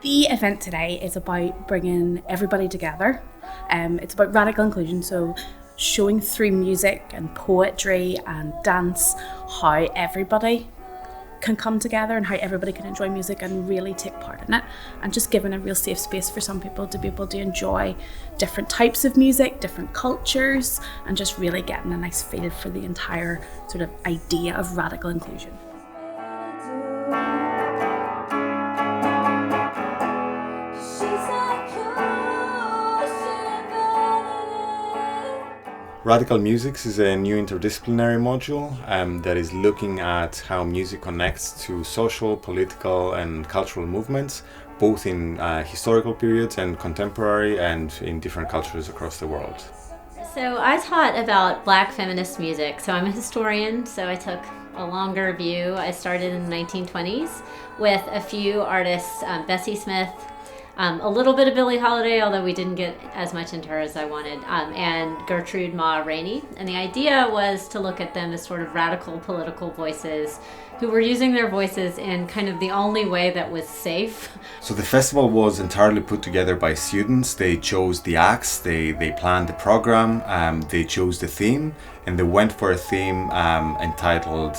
The event today is about bringing everybody together. It's about radical inclusion, so showing through music and poetry and dance how everybody can come together and how everybody can enjoy music and really take part in it, and just giving a real safe space for some people to be able to enjoy different types of music, different cultures, and just really getting a nice feel for the entire sort of idea of radical inclusion. Radical Musics is a new interdisciplinary module that is looking at how music connects to social, political and cultural movements, both in historical periods and contemporary and in different cultures across the world. So I taught about Black feminist music. So I'm a historian, so I took a longer view. I started in the 1920s with a few artists, Bessie Smith, a little bit of Billie Holiday, although we didn't get as much into her as I wanted, and Gertrude Ma Rainey. And the idea was to look at them as sort of radical political voices who were using their voices in kind of the only way that was safe. So the festival was entirely put together by students. They chose the acts, they planned the program, they chose the theme, and they went for a theme entitled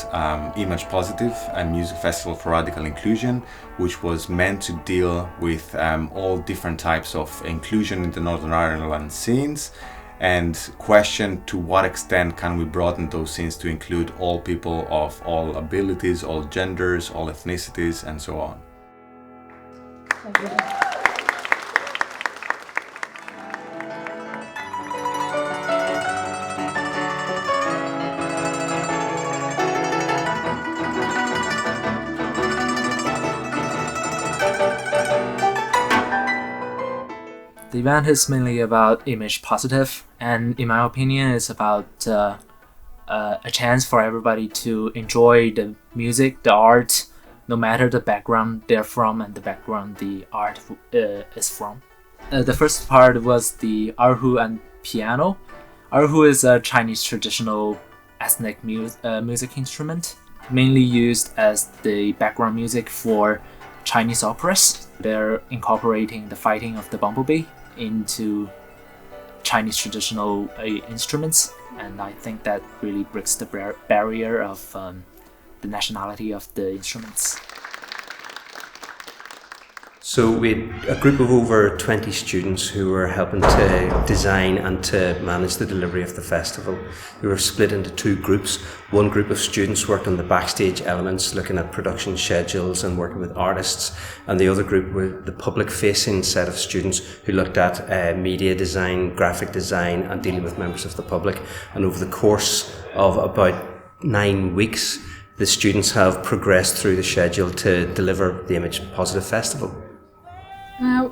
Image Positive, a music festival for radical inclusion, which was meant to deal with all different types of inclusion in the Northern Ireland scenes, and question to what extent can we broaden those scenes to include all people of all abilities, all genders, all ethnicities, and so on. Thank you. The event is mainly about image positive, and in my opinion, it's about a chance for everybody to enjoy the music, the art, no matter the background they're from and the background the art is from. The first part was the erhu and piano. Erhu is a Chinese traditional ethnic music instrument, mainly used as the background music for Chinese operas. They're incorporating the fighting of the bumblebee into Chinese traditional instruments, and I think that really breaks the barrier of the nationality of the instruments. So we had a group of over 20 students who were helping to design and to manage the delivery of the festival. We were split into two groups. One group of students worked on the backstage elements, looking at production schedules and working with artists, and the other group were the public-facing set of students who looked at media design, graphic design, and dealing with members of the public. And over the course of about 9 weeks, the students have progressed through the schedule to deliver the Image Positive Festival.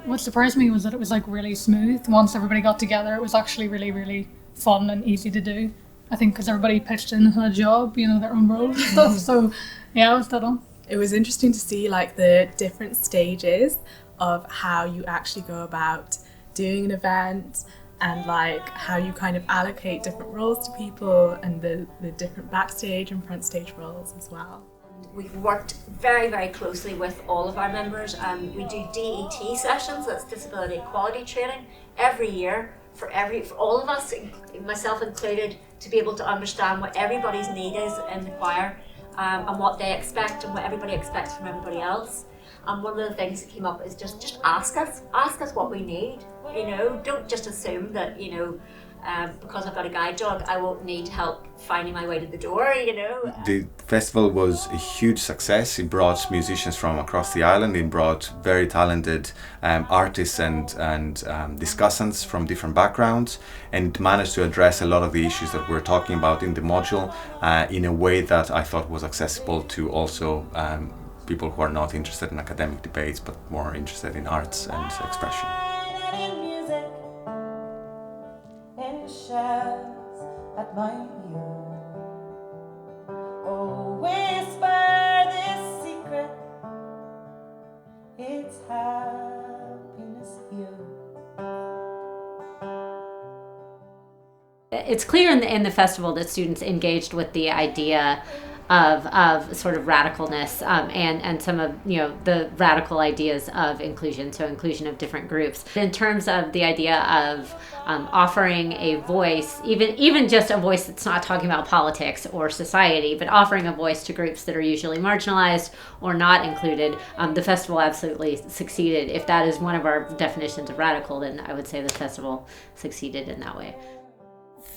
What surprised me was that it was like really smooth. Once everybody got together, it was actually really, really fun and easy to do. I think because everybody pitched in and had a job, their own roles and stuff. So yeah, it was dead on. It was interesting to see like the different stages of how you actually go about doing an event, and like how you kind of allocate different roles to people, and the different backstage and front stage roles as well. We've worked very, very closely with all of our members. We do DET sessions, that's disability equality training, every year for all of us, myself included, to be able to understand what everybody's need is in the choir, and what they expect and what everybody expects from everybody else. And one of the things that came up is just ask us what we need. Don't just assume that because I've got a guide dog, I won't need help finding my way to the door. The festival was a huge success. It brought musicians from across the island. It brought very talented artists and discussants from different backgrounds, and managed to address a lot of the issues that we're talking about in the module in a way that I thought was accessible to also people who are not interested in academic debates but more interested in arts and expression. Admire you. Oh, whisper this secret. It's happiness here. It's clear in the festival that students engaged with the idea of sort of radicalness and some of the radical ideas of inclusion, so inclusion of different groups. In terms of the idea of offering a voice, even just a voice that's not talking about politics or society, but offering a voice to groups that are usually marginalized or not included, the festival absolutely succeeded. If that is one of our definitions of radical, then I would say the festival succeeded in that way.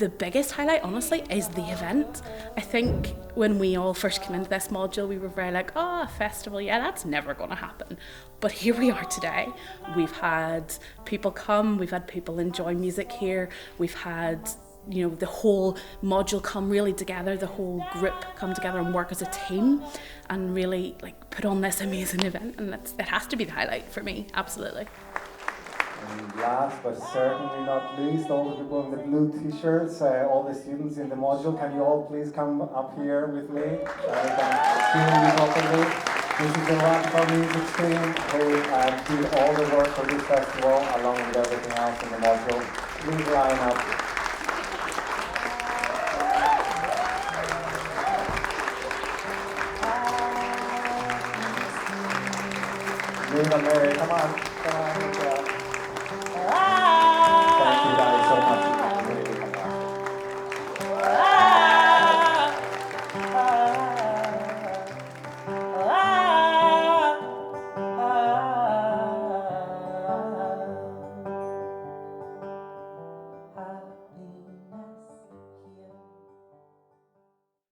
The biggest highlight, honestly, is the event. I think when we all first came into this module, we were very like, oh, a festival, yeah, that's never going to happen. But here we are today. We've had people come, we've had people enjoy music here, we've had the whole module come really together, the whole group come together and work as a team and really put on this amazing event, and it has to be the highlight for me, absolutely. And last but certainly not least, all the people in the blue t-shirts, all the students in the module, can you all please come up here with me? This is the Radical Music team who did all the work for this festival along with everything else in the module. Please line up. Luna, Mary, come on.